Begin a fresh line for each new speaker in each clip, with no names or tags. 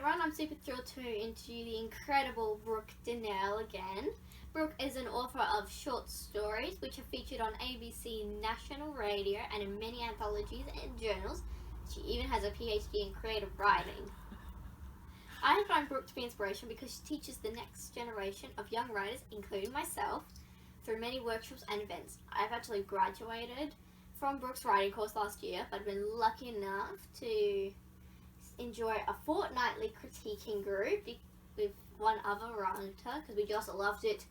everyone, I'm super thrilled to interview the incredible Brooke Dunnell again. Brooke is an author of short stories which are featured on ABC National Radio and in many anthologies and journals. She even has a PhD in creative writing. I find Brooke to be inspirational because she teaches the next generation of young writers, including myself, through many workshops and events. I've actually graduated from Brooke's writing course last year, but I've been lucky enough to enjoy a fortnightly critiquing group with one other writer because we just loved it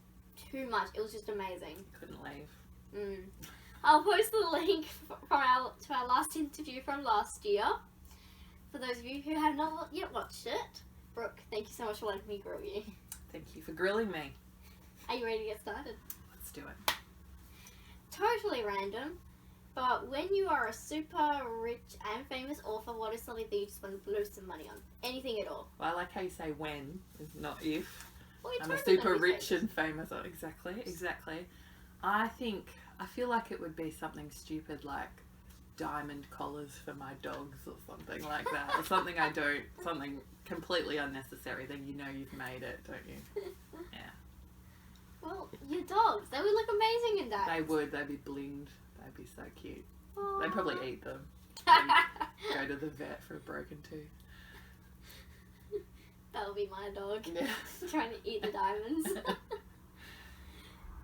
too much. It was just amazing.
Couldn't leave.
I'll post the link to our last interview from last year for those of you who have not yet watched it. Brooke, thank you so much for letting me grill you.
Thank you for grilling me.
Are you ready to get started?
Let's do it.
Totally random, but when you are a super rich and famous author, what is something that you just want to blow some money on? Anything at all?
Well, I like how you say when, not if.
Well,
I'm a super rich and famous. Oh, exactly. I feel like it would be something stupid like diamond collars for my dogs or something like that. Or something something completely unnecessary. Then you know you've made it, don't you? Yeah.
Well, your dogs, they would look amazing in that.
They would. They'd be blinged. They'd be so cute.
Aww.
They'd probably eat them. Go to the vet for a broken tooth.
That'll be my dog.
Yeah.
Trying to eat the diamonds.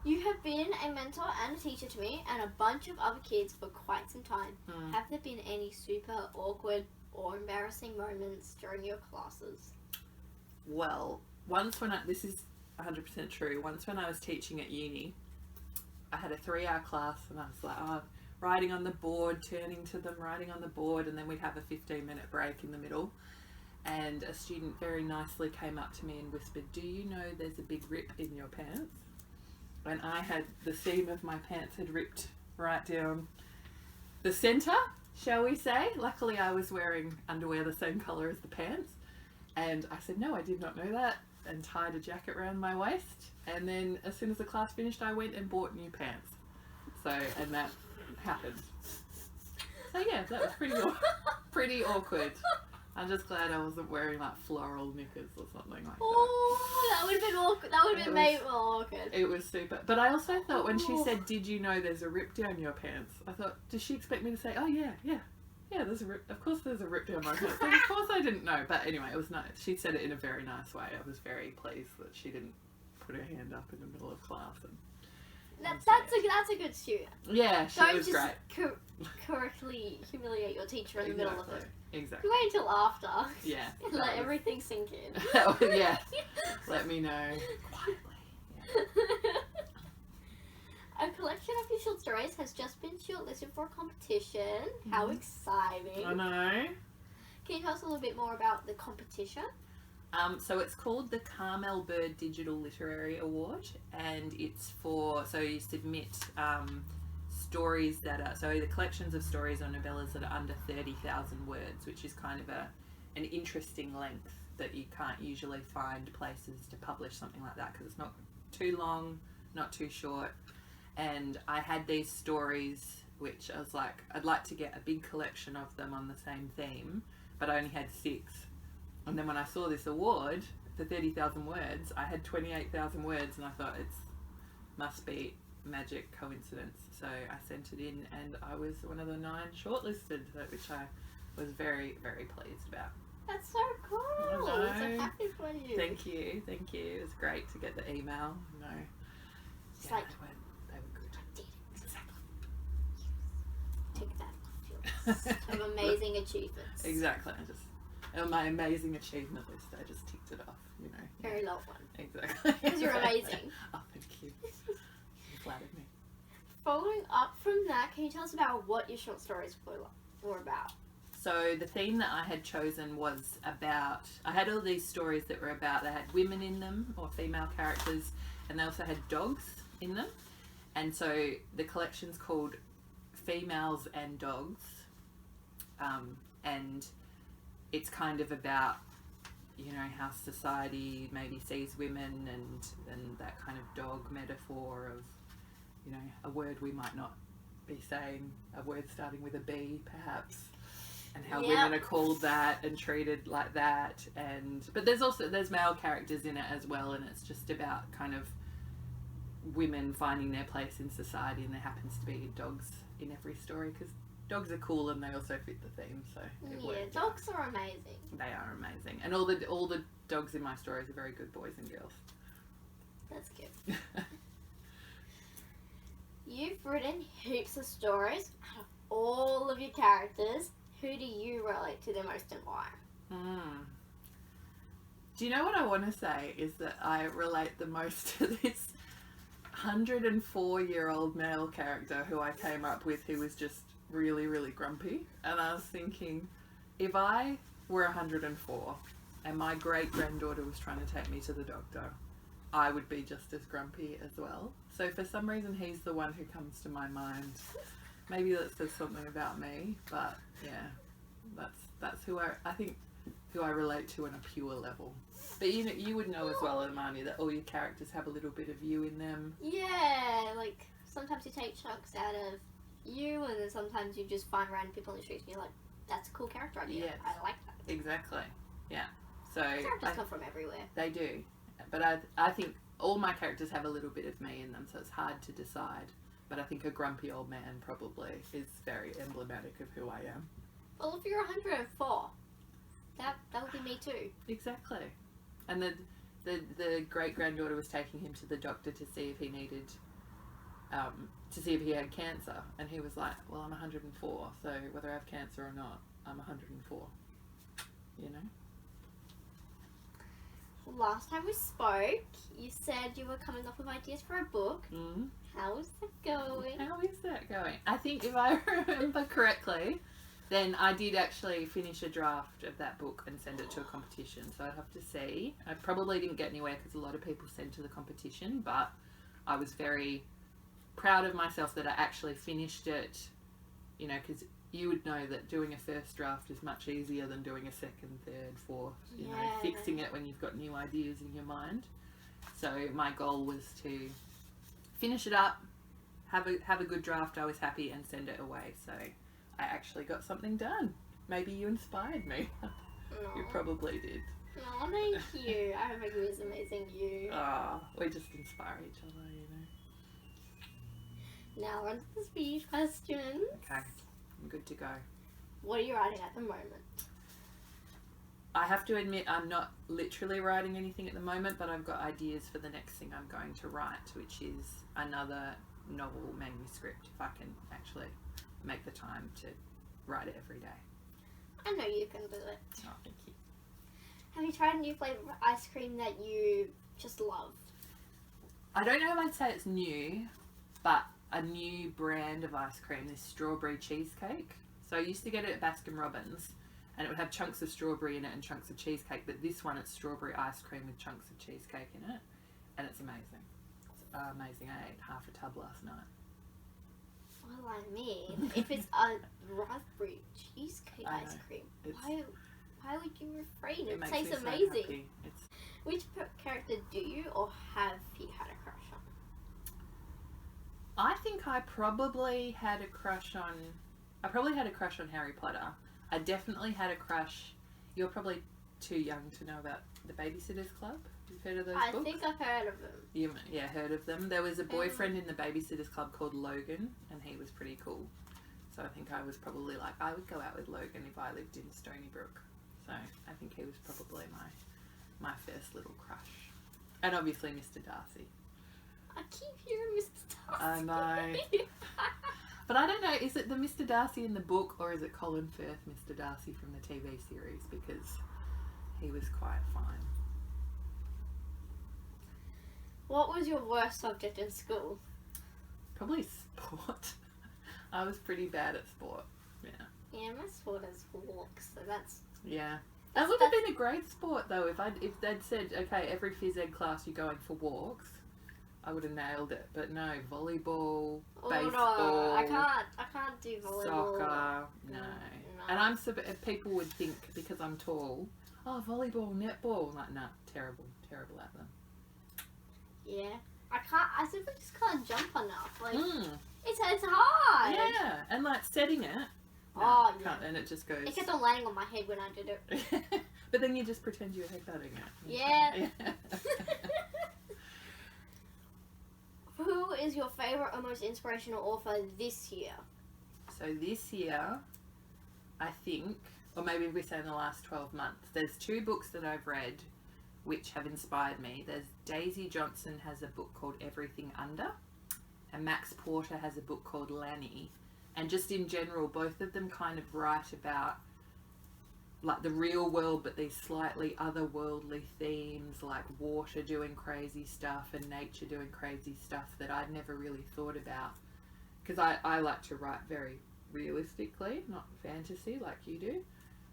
You have been a mentor and a teacher to me and a bunch of other kids for quite some time. Have there been any super awkward or embarrassing moments during your classes?
Well, this is 100% true. Once when I was teaching at uni, I had a 3-hour class and I was like, writing on the board, turning to them, writing on the board, and then we'd have a 15-minute break in the middle. And a student very nicely came up to me and whispered, "Do you know there's a big rip in your pants?" And I had the seam of my pants had ripped right down the centre, shall we say. Luckily I was wearing underwear the same colour as the pants. And I said, "No, I did not know that," and tied a jacket around my waist. And then as soon as the class finished, I went and bought new pants. And that happened. So yeah, that was pretty awkward. I'm just glad I wasn't wearing like floral knickers or something like that.
Oh, that would have been awkward. That would have been made more awkward.
It was super. But I also thought when she said, "Did you know there's a rip down your pants?" I thought, does she expect me to say, "Oh yeah, there's a rip. Of course there's a rip down my pants." Like, of course I didn't know. But anyway, it was nice. She said it in a very nice way. I was very pleased that she didn't put her hand up in the middle of class.
That's a good student.
Yeah, she was great.
Don't just correctly humiliate your teacher in the middle of it.
Exactly.
You wait until after.
Yeah.
Let everything sink in.
Yeah. Let me know quietly. Yeah.
A collection of your short stories has just been shortlisted for a competition. How exciting.
I know.
Can you tell us a little bit more about the competition?
So it's called the Carmel Bird Digital Literary Award, and it's so you submit stories that are, so the collections of stories or novellas that are under 30,000 words, which is kind of an interesting length that you can't usually find places to publish something like that because it's not too long, not too short. And I had these stories which I was like, I'd like to get a big collection of them on the same theme, but I only had 6. And then when I saw this award for 30,000 words, I had 28,000 words, and I thought must be magic coincidence. So I sent it in, and I was one of the 9 shortlisted, which I was very, very pleased about.
That's so cool. I'm so happy for you.
Thank you. It was great to get the email.
It's
yeah,
like,
they were good.
I did it.
Exactly.
Take that off your list of amazing achievements.
Exactly. On my amazing achievement list, I just ticked it off,
Very low one.
Exactly.
Because you're amazing.
Oh, thank you. You flattered me.
Following up from that, can you tell us about what your short stories were about?
So the theme that I had chosen was about, I had all these stories that were about, they had women in them, or female characters, and they also had dogs in them. And so the collection's called Females and Dogs. And it's kind of about, how society maybe sees women and that kind of dog metaphor of, a word we might not be saying, a word starting with a B perhaps. and how
Yep.
women are called that and treated like that. But there's male characters in it as well, and it's just about kind of women finding their place in society, and there happens to be dogs in every story because dogs are cool and they also fit the theme. So it
Yeah,
worked out.
dogs are amazing.
They are amazing, and all the dogs in my stories are very good boys and girls.
That's good. You've written heaps of stories. Out of all of your characters, who do you relate to the most and why?
Do you know what I want to say is that I relate the most to this 104-year-old male character who I came up with, who was just really, really grumpy. And I was thinking, if I were 104 and my great-granddaughter was trying to take me to the doctor, I would be just as grumpy as well. So for some reason, he's the one who comes to my mind. Maybe that says something about me, but yeah, that's who I think who I relate to on a pure level. But you would know as well, Imani, that all your characters have a little bit of you in them.
Yeah, like sometimes you take chunks out of you, and then sometimes you just find random people in the streets and you're like, that's a cool character idea.
Yes.
I like that.
Exactly. Yeah. So
Characters come from everywhere.
they do, but I think all my characters have a little bit of me in them, so it's hard to decide. But I think a grumpy old man probably is very emblematic of who I am.
Well, if you're 104, that would be me too.
Exactly. And the great-granddaughter was taking him to the doctor to see if he needed, to see if he had cancer. And he was like, well, I'm 104, so whether I have cancer or not, I'm 104. You know?
Last time we spoke, you said you were coming up with ideas for a book.
Mm.
How is that going?
How is that going? I think if I remember correctly, then I did actually finish a draft of that book and send it to a competition. So I'd have to see. I probably didn't get anywhere because a lot of people sent to the competition, but I was very proud of myself that I actually finished it, you know, because you would know that doing a first draft is much easier than doing a second, third, fourth, you know, fixing it when you've got new ideas in your mind. So my goal was to finish it up, have a good draft. I was happy, and send it away. So I actually got something done. Maybe you inspired me.
No.
You probably did.
Oh, thank you. I hope it was amazing you.
Ah, we just inspire each other, you know.
Now on to the speed questions.
Okay, I'm good to go.
What are you writing at the moment?
I have to admit I'm not literally writing anything at the moment, but I've got ideas for the next thing I'm going to write, which is another novel manuscript, if I can actually make the time to write it every day.
I know you can do it.
Oh, thank you.
Have you tried a new flavour of ice cream that you just love?
I don't know if I'd say it's new, but a new brand of ice cream, this strawberry cheesecake. So I used to get it at Baskin Robbins, and it would have chunks of strawberry in it and chunks of cheesecake, but this one, it's strawberry ice cream with chunks of cheesecake in it, and it's amazing. It's amazing. I ate half a tub last night.
Well, I mean, if it's a raspberry cheesecake
I
ice
know.
cream, why would you refrain? It
makes
tastes
me so
amazing.
happy. It's
Which character do you or have you had a crush on?
I think I probably had a crush on Harry Potter. I definitely had a crush. You're probably too young to know about the Babysitter's Club. You've heard of those
I
books?
think I've heard of them.
You, yeah, heard of them. There was a boyfriend in the Babysitter's Club called Logan, and he was pretty cool. So I think I was probably like, I would go out with Logan if I lived in Stony Brook. So I think he was probably my first little crush. And obviously Mr. Darcy.
I keep hearing Mr. Darcy.
I know. But I don't know, is it the Mr. Darcy in the book, or is it Colin Firth Mr. Darcy from the TV series? Because he was quite fine.
What was your worst subject in school?
Probably sport. I was pretty bad at sport. Yeah.
Yeah, my sport is walks, so that's...
Yeah. That would have been a great sport though if they'd said, okay, every phys ed class you're going for walks. I would have nailed it. But no, volleyball, baseball,
no, I can't do volleyball.
soccer, no. And people would think because I'm tall, oh, volleyball, netball. Like, nah, terrible at them.
Yeah. I simply just can't jump enough. Like,
Mm.
it's hard.
Yeah, and like setting it,
Oh, yeah.
And it just goes.
It kept on landing on my head when I did it.
But then you just pretend you're headbutting it.
Yeah. Who is your favourite or most inspirational author this year?
So this year, I think, or maybe we say in the last 12 months, there's 2 books that I've read which have inspired me. There's Daisy Johnson has a book called Everything Under, and Max Porter has a book called Lanny. And just in general, both of them kind of write about like the real world, but these slightly otherworldly themes, like water doing crazy stuff and nature doing crazy stuff that I'd never really thought about. Because I like to write very realistically, not fantasy like you do.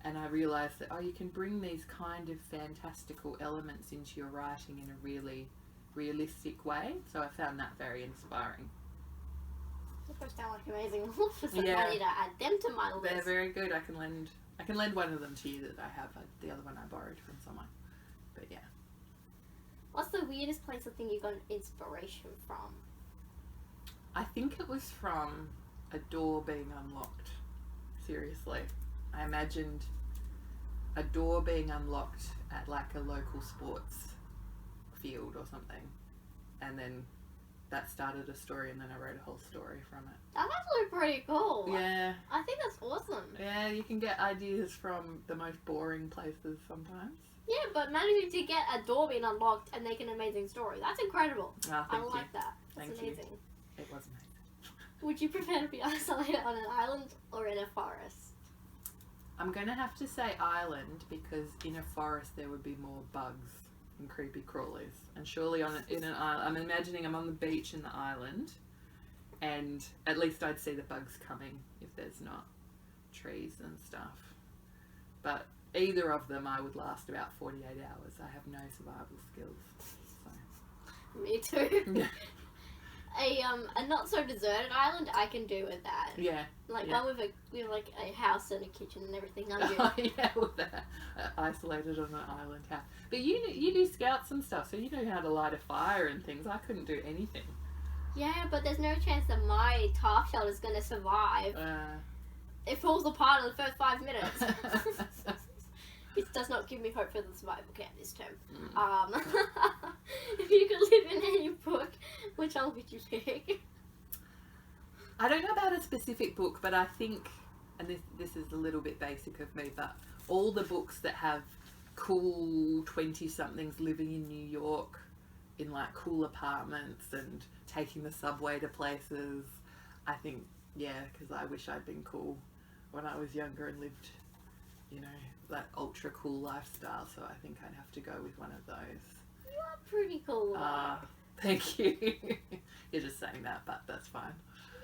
And I realised that, you can bring these kind of fantastical elements into your writing in a really realistic way. So I found that very inspiring.
Those sound like amazing authors. I need to add them to my list.
They're very good. I can lend one of them to you that I have. The other one I borrowed from someone. But yeah.
What's the weirdest place or thing you got inspiration from?
I think it was from a door being unlocked. Seriously. I imagined a door being unlocked at like a local sports field or something. And then that started a story, and then I wrote a whole story from it.
That's actually pretty cool.
Yeah.
I think that's awesome.
Yeah, you can get ideas from the most boring places sometimes.
Yeah, but managing to get a door being unlocked and make an amazing story, that's incredible.
I
like that. That's
Thank
amazing.
you. It was amazing.
Would you prefer to be isolated on an island or in a forest?
I'm going to have to say island, because in a forest there would be more bugs and creepy crawlies. And surely in an island, I'm imagining I'm on the beach in the island, and at least I'd see the bugs coming if there's not trees and stuff. But either of them, I would last about 48 hours. I have no survival skills. So.
Me too.
Yeah.
A not so deserted island, I can do with that.
Yeah.
Like
yeah.
one with like a house and a kitchen and everything. I'm good.
Oh, yeah, with that isolated on an island house. But you do scouts and stuff, so you know how to light a fire and things. I couldn't do anything.
Yeah, but there's no chance that my tarp shelter is gonna survive. It falls apart in the first 5 minutes. It does not give me hope for the survival camp this term. If you could live in any book, which one would you pick?
I don't know about a specific book, but I think, and this is a little bit basic of me, but all the books that have cool 20-somethings living in New York in like cool apartments and taking the subway to places, I think, yeah, because I wish I'd been cool when I was younger and lived, you know, that ultra cool lifestyle. So I think I'd have to go with one of those.
You are pretty cool.
Thank you. You're just saying that, but that's fine.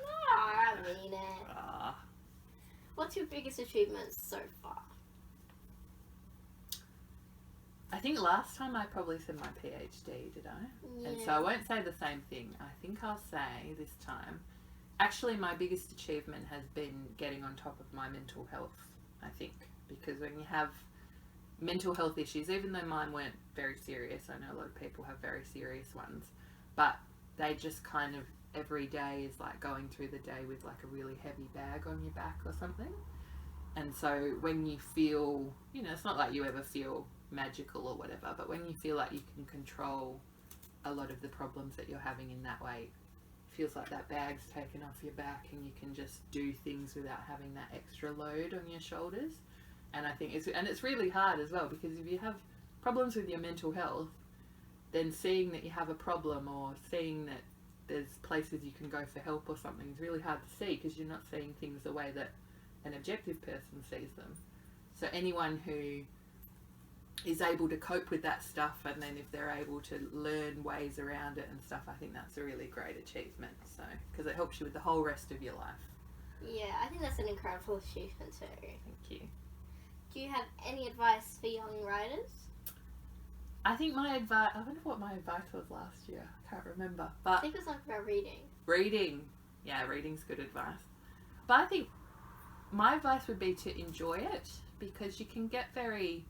No, I mean it. What's your biggest achievement so far?
I think last time I probably said my PhD, did I?
Yeah.
And so I won't say the same thing. I think I'll say this time, actually my biggest achievement has been getting on top of my mental health, I think. Because when you have mental health issues, even though mine weren't very serious, I know a lot of people have very serious ones, but they just kind of, every day is like going through the day with like a really heavy bag on your back or something. And so when you feel, you know, it's not like you ever feel magical or whatever, but when you feel like you can control a lot of the problems that you're having in that way, it feels like that bag's taken off your back and you can just do things without having that extra load on your shoulders. And I think it's really hard as well, because if you have problems with your mental health, then seeing that you have a problem or seeing that there's places you can go for help or something is really hard to see, because you're not seeing things the way that an objective person sees them. So anyone who is able to cope with that stuff, and then if they're able to learn ways around it and stuff, I think that's a really great achievement. So, because it helps you with the whole rest of your life.
Yeah, I think that's an incredible achievement too.
Thank you.
Do you have any advice for young writers?
I think my advice, I wonder what my advice was last year. I can't remember. But
I think it was like about reading.
Reading. Yeah, reading's good advice. But I think my advice would be to enjoy it, because you can get very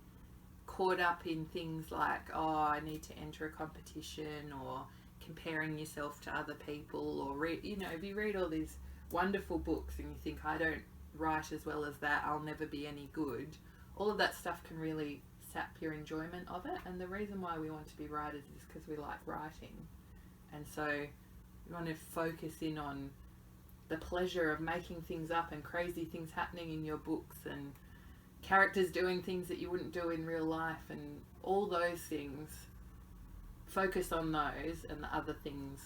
caught up in things like, oh, I need to enter a competition, or comparing yourself to other people, or if you read all these wonderful books and you think, I don't write as well as that, I'll never be any good. All of that stuff can really sap your enjoyment of it. And the reason why we want to be writers is because we like writing. And so you want to focus in on the pleasure of making things up and crazy things happening in your books and characters doing things that you wouldn't do in real life and all those things. Focus on those, and the other things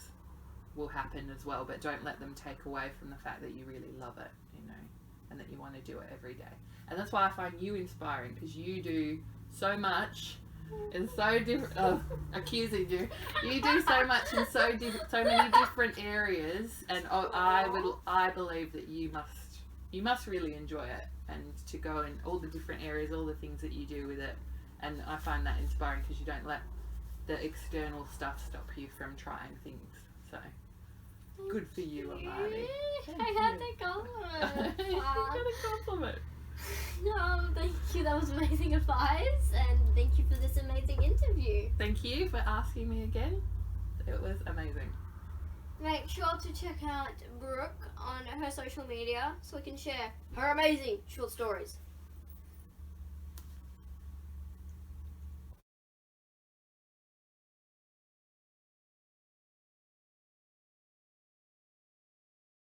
will happen as well, but don't let them take away from the fact that you really love it, you know, and that you want to do it every day. And that's why I find you inspiring, because you do so much and so different. Accusing you. You do so much in so many different areas, and I believe that you must really enjoy it, and to go in all the different areas, all the things that you do with it. And I find that inspiring because you don't let the external stuff stop you from trying things. So good for you, Amari.
I had that compliment.
You got a compliment.
No, thank you. That was amazing advice, and thank you for this amazing interview.
Thank you for asking me again. It was amazing.
Make sure to check out Brooke on her social media so we can share her amazing short stories.